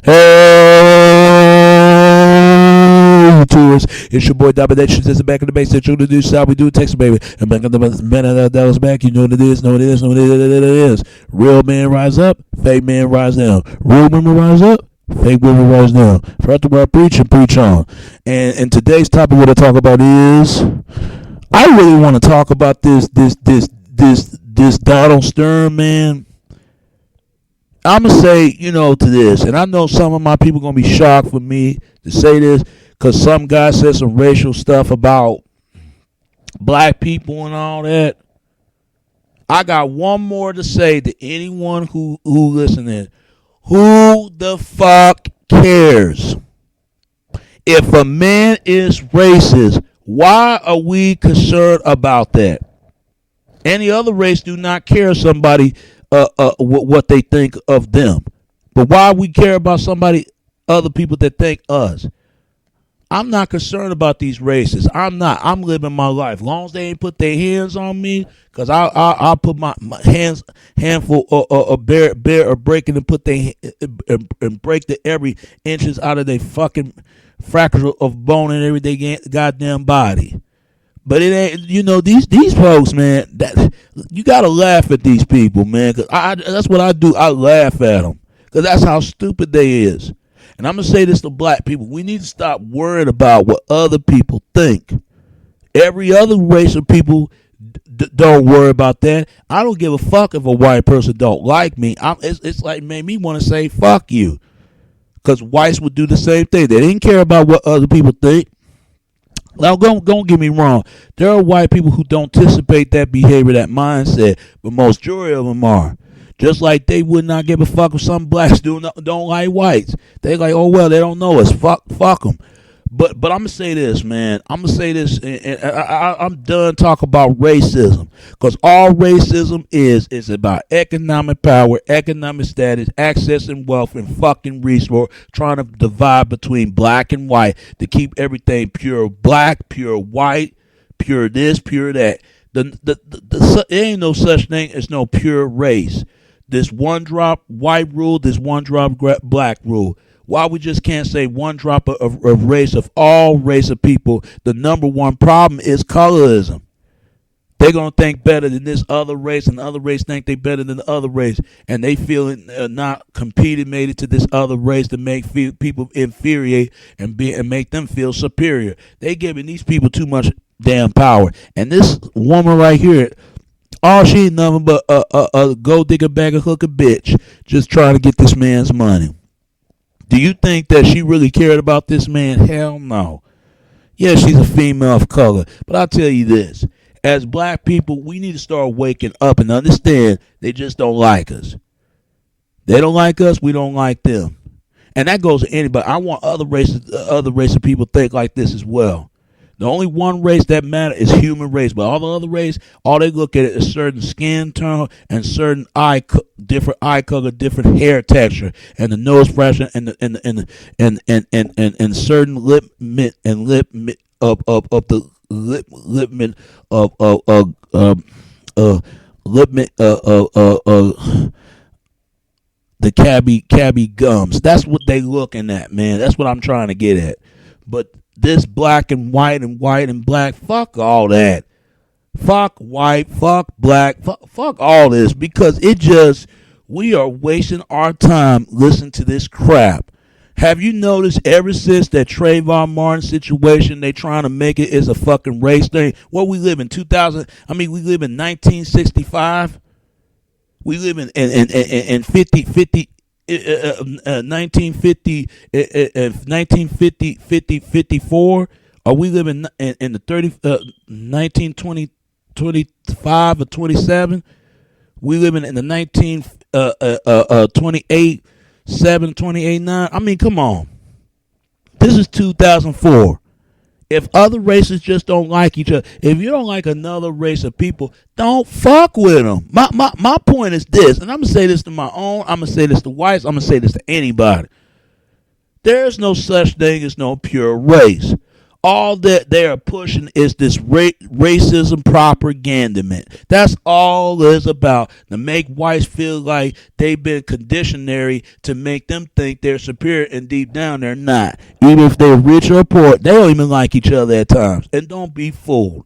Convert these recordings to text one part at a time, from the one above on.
Hey, tourists. It's your boy Dominations. It's back in the base. It's you to do so we do Texas, baby. And back in the man that was back. You know what it is. Know what it is. Know what it is. Real men rise up. Fake men rise down. Real women rise up. Fake women rise down. For the word preach and preach on. And today's topic what I talk about is I really want to talk about this Donald Stern, man. I'm going to say, to this, and I know some of my people going to be shocked for me to say this because some guy said some racial stuff about black people and all that. I got one more to say to anyone who listening. Who the fuck cares? If a man is racist, why are we concerned about that? Any other race do not care somebody what they think of them. But why we care about other people that think us? I'm not concerned about these races. I'm not. I'm living my life. As long as they ain't put their hands on me, because I'll put my handful of bear or breaking and put their and break every inches out of their fucking fracture of bone in every day goddamn body. But it ain't, these folks, man, that you got to laugh at these people, man, because that's what I do. I laugh at them because that's how stupid they is. And I'm going to say this to black people. We need to stop worrying about what other people think. Every other race of people don't worry about that. I don't give a fuck if a white person don't like me. It's like made me want to say fuck you because whites would do the same thing. They didn't care about what other people think. Now, don't get me wrong. There are white people who don't anticipate that behavior, that mindset, but majority of them are. Just like they would not give a fuck if some blacks don't like whites. They like, oh, well, they don't know us. Fuck them. But I'm going to say this, man. I'm going to say this, and I'm done talking about racism. Because all racism is about economic power, economic status, access and wealth, and fucking resource, trying to divide between black and white to keep everything pure black, pure white, pure this, pure that. There ain't no such thing as no pure race. This one drop white rule, this one drop black rule. Why we just can't say one drop of race of all race of people? The number one problem is colorism. They're going to think better than this other race, and the other race think they better than the other race, and they feel not competed, made it to this other race to make people inferior and make them feel superior. They giving these people too much damn power. And this woman right here, all she ain't nothing but a gold digger, bag of hooker bitch, just trying to get this man's money. Do you think that she really cared about this man? Hell no. Yeah, she's a female of color. But I'll tell you this. As black people, we need to start waking up and understand they just don't like us. They don't like us, we don't like them. And that goes to anybody. I want other races of people to think like this as well. The only one race that matters is human race, but all the other race, all they look at it is certain skin tone and certain different eye color, different hair texture, and the nose pressure, and certain lip mint and lip mint of the lip mint of lip mint the cabby gums. That's what they looking at, man. That's what I'm trying to get at, but. This black and white and black, fuck all that. Fuck white, fuck black, fuck all this because we are wasting our time listening to this crap. Have you noticed ever since that Trayvon Martin situation, they trying to make it is a fucking race thing? What we live in 2000? I mean, we live in 1965. We live in 1950, 54. Are we living in the 1920, 25 or 27? We living in the 28, 7, 28, 9. I mean, come on. This is 2004. If other races just don't like each other, if you don't like another race of people, don't fuck with them. My point is this, and I'm going to say this to my own, I'm going to say this to whites, I'm going to say this to anybody. There's no such thing as no pure race. all that they are pushing is this racism propaganda, man. That's all it's about, to make whites feel like they've been conditionary to make them think they're superior, and deep down they're not. Even if they're rich or poor, they don't even like each other at times. And don't be fooled.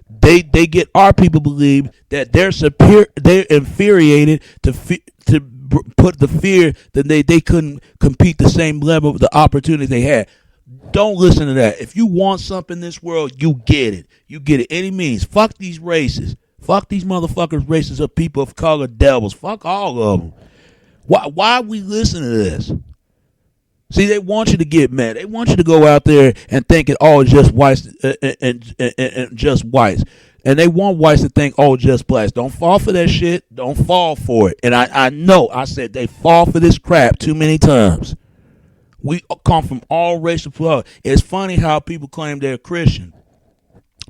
They get our people believe that they're superior, they're infuriated to put the fear that they couldn't compete the same level of the opportunity they had. Don't listen to that. If you want something in this world, you get it. You get it any means. Fuck these races. Fuck these motherfuckers, races of people of color, devils. Fuck all of them. Why we listen to this? See, they want you to get mad. They want you to go out there and think it all is just whites and just whites. And they want whites to think, oh, just blacks. Don't fall for that shit. Don't fall for it. And I know, I said they fall for this crap too many times. We come from all racial blood. It's funny how people claim they're Christian.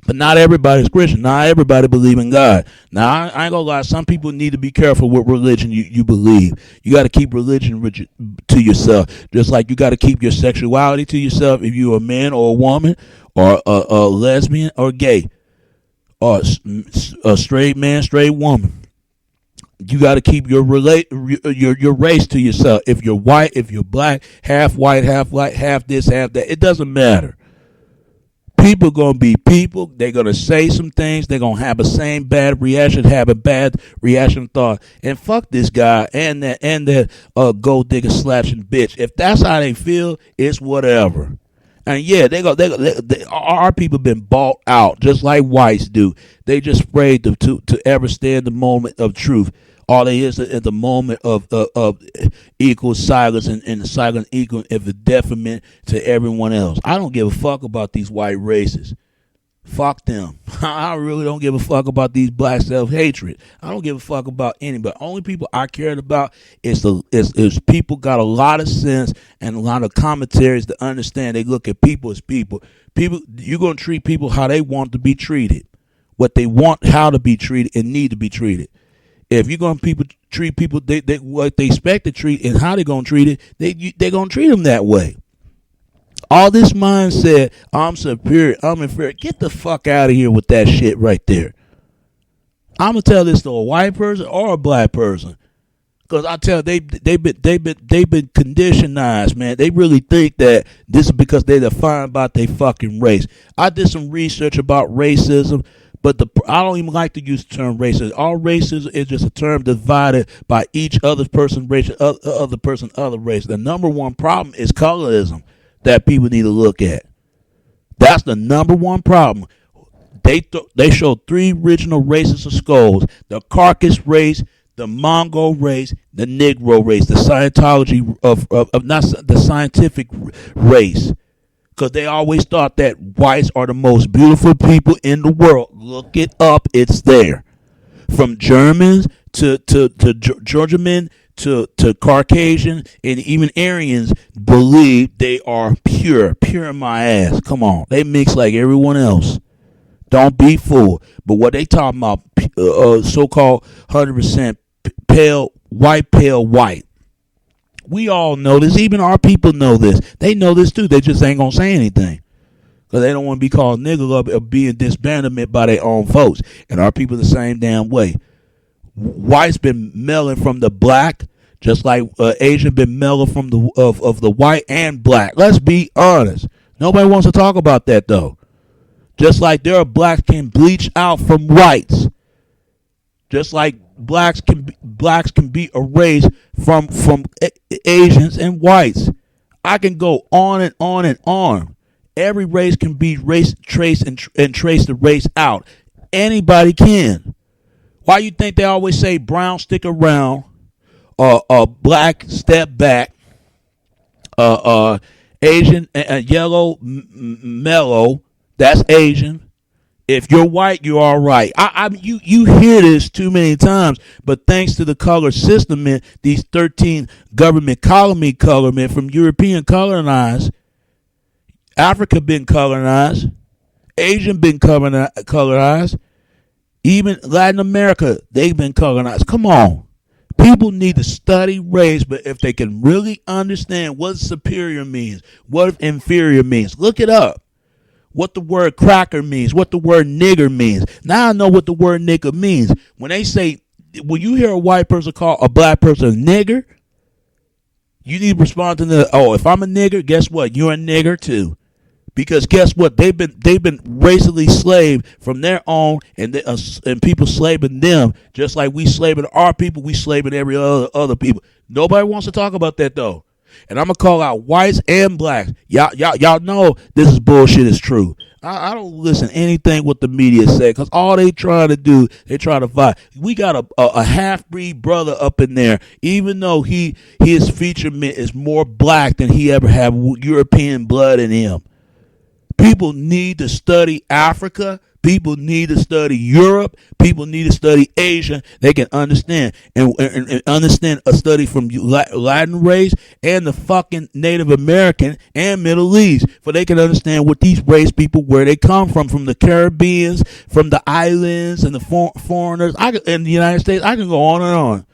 But not everybody's Christian. Not everybody believe in God. Now, I ain't gonna lie. Some people need to be careful what religion you believe. You got to keep religion to yourself. Just like you got to keep your sexuality to yourself if you're a man or a woman or a lesbian or gay or a straight man, straight woman. You got to keep your race to yourself. If you're white, if you're black, half white, half this, half that, it doesn't matter. People going to be people. They're going to say some things. They're going to have the same bad reaction, have a bad reaction thought. And fuck this guy and that gold digger slashing bitch. If that's how they feel, it's whatever. And yeah, our people been bought out just like whites do. They just afraid to ever stand the moment of truth. All they is at the moment of equal silence and the silence equal of a detriment to everyone else. I don't give a fuck about these white races. Fuck them. I really don't give a fuck about these black self-hatred. I don't give a fuck about anybody. Only people I cared about is people got a lot of sense and a lot of commentaries to understand. They look at people as people. People, you're going to treat people how they want to be treated, what they want, how to be treated, and need to be treated. If you're going to treat people what they expect to treat and how they're going to treat it, they're going to treat them that way. All this mindset, I'm superior, I'm inferior. Get the fuck out of here with that shit right there. I'm going to tell this to a white person or a black person. Because I tell they've been conditioned, man. They really think that this is because they're defined by their fucking race. I did some research about racism. But I don't even like to use the term racism. All racism is just a term divided by each other person, race, other person, other race. The number one problem is colorism that people need to look at. That's the number one problem. They show three original races of skulls: the Caucasus race, the Mongol race, the Negro race, the Scientology of not the scientific race. Because they always thought that whites are the most beautiful people in the world. Look it up. It's there. From Germans to Georgian to Caucasian and even Aryans believe they are pure in my ass. Come on. They mix like everyone else. Don't be fooled. But what they talking about, so-called 100% pale white. We all know this. Even our people know this. They know this too. They just ain't going to say anything. Because they don't want to be called nigger or being disbandment by their own folks. And our people the same damn way. White's been melting from the black, just like Asian been melting from the white and black. Let's be honest. Nobody wants to talk about that though. Just like there are blacks can bleach out from whites. Just like blacks can be erased from Asians and whites. I can go on and on and on. Every race can be trace the race out. Anybody can. Why you think they always say brown stick around, black step back, Asian yellow mellow? That's Asian. If you're white, you're all right. You hear this too many times, but thanks to the color system, man, these 13 government colony color men from European colonized, Africa been colonized, Asian been colonized, even Latin America, they've been colonized. Come on. People need to study race, but if they can really understand what superior means, what inferior means, look it up. what the word cracker means, what the word nigger means. Now I know what the word nigger means. When you hear a white person call a black person a nigger, you need to respond to the, oh, if I'm a nigger, guess what? You're a nigger too. Because guess what? They've been racially slaved from their own, and people slaving them just like we slaving our people. We slaving every other people. Nobody wants to talk about that though. And I'm gonna call out whites and blacks. Y'all know this is bullshit. Is true. I don't listen to anything what the media say, because all they trying to do, they try to fight. We got a half breed brother up in there, even though his featurement is more black than he ever had European blood in him. People need to study Africa. People need to study Europe. People need to study Asia. They can understand and understand a study from Latin race and the fucking Native American and Middle East, for they can understand what these race people, where they come from the Caribbeans, from the islands, and the foreigners. In the United States, I can go on and on.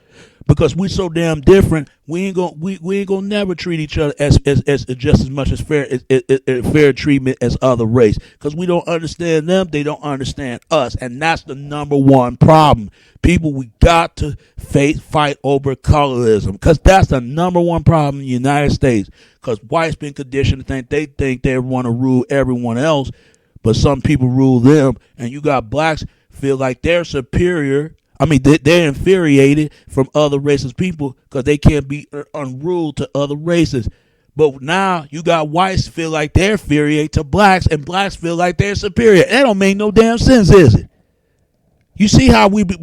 Because we're so damn different, we ain't gonna never treat each other as just as much as fair treatment as other race. Because we don't understand them, they don't understand us, and that's the number one problem. People, we got to fight over colorism, because that's the number one problem in the United States. Because whites been conditioned to think they want to rule everyone else, but some people rule them, and you got blacks feel like they're superior. I mean, they're infuriated from other races people because they can't be unruled to other races. But now you got whites feel like they're infuriated to blacks, and blacks feel like they're superior. That don't make no damn sense, is it? You see how we've been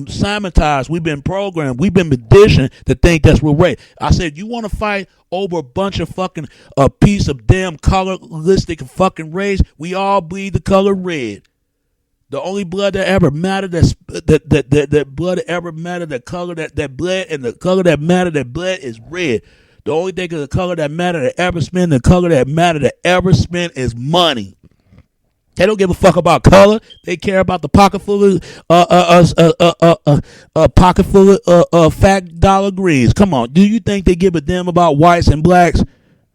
simultaneized, we've been programmed, we've been conditioned to think that's what race. I said, you want to fight over a bunch of fucking a piece of damn coloristic fucking race? We all bleed the color red. The only blood that ever mattered, that blood that ever mattered, that color that bled, and the color that mattered that bled is red. The only thing of the color that mattered that ever spent, the color that mattered that ever spent is money. They don't give a fuck about color. They care about the pocket full of fat dollar greens. Come on, do you think they give a damn about whites and blacks?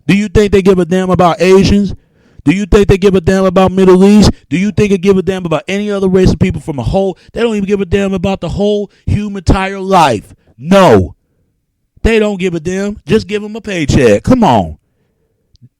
Do you think they give a damn about Asians? Do you think they give a damn about Middle East? Do you think they give a damn about any other race of people from a whole? They don't even give a damn about the whole human entire life. No. They don't give a damn. Just give them a paycheck. Come on.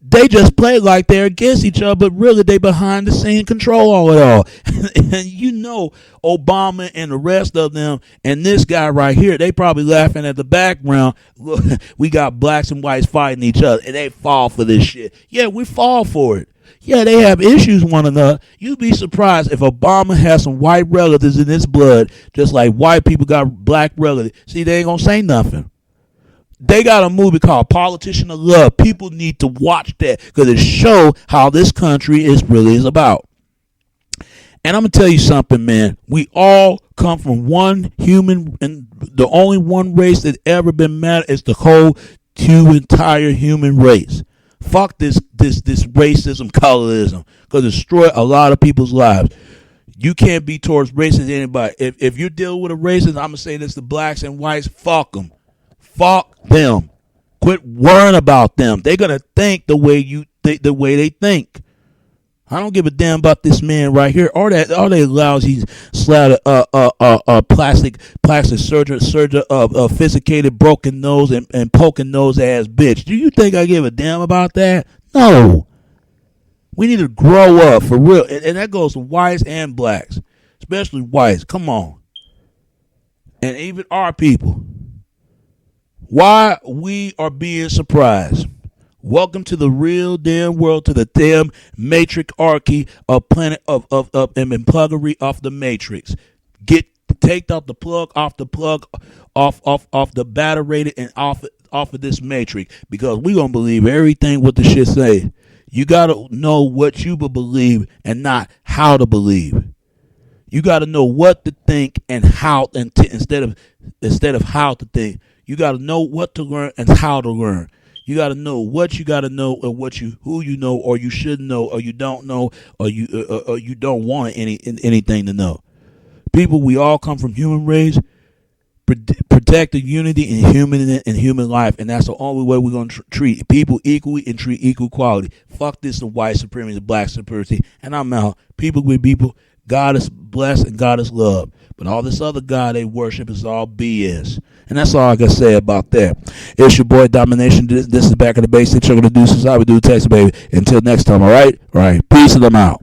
They just play like they're against each other, but really they behind the scene control all it all. And you know Obama and the rest of them and this guy right here, they probably laughing at the background. Look, we got blacks and whites fighting each other, and they fall for this shit. Yeah, we fall for it. Yeah, they have issues with one another. You'd be surprised if Obama has some white relatives in his blood, just like white people got black relatives. See, they ain't gonna say nothing. They got a movie called Politician of Love. People need to watch that because it shows how this country is about. And I'm going to tell you something, man. We all come from one human, and the only one race that ever been mad is the whole entire human race. Fuck this racism, colorism, because it destroy a lot of people's lives. You can't be towards racist anybody. If you deal with a racist, I'm going to say this to blacks and whites, fuck them. Fuck them. Quit worrying about them. They're going to think the way the way they think. I don't give a damn about this man right here, or that lousy slatted plastic surgeon, sophisticated broken nose and poking nose ass bitch. Do you think I give a damn about that? No. We need to grow up for real, and that goes to whites and blacks, especially whites. Come on, and even our people. Why we are being surprised. Welcome to the real damn world, to the damn matriarchy of planet of pluggery off the matrix. Take out the plug off the battery and off of this matrix, because we gonna believe everything what the shit say. You gotta know what you believe and not how to believe. You gotta know what to think and how, and instead of how to think. You gotta know what to learn and how to learn. You got to know what you got to know, or who you know, or you should know, or you don't know, or you don't want anything to know. People, we all come from human race, protect the unity in human life, and that's the only way we're going to treat people equally and treat equal quality. Fuck this and white supremacy, black supremacy, and I'm out. People with people. God is blessed and God is love. But all this other God they worship is all BS. And that's all I can say about that. It's your boy Domination. This is Back of the Basics. Check out the deuces. I would do text, baby. Until next time, all right? All right. Peace and I'm out.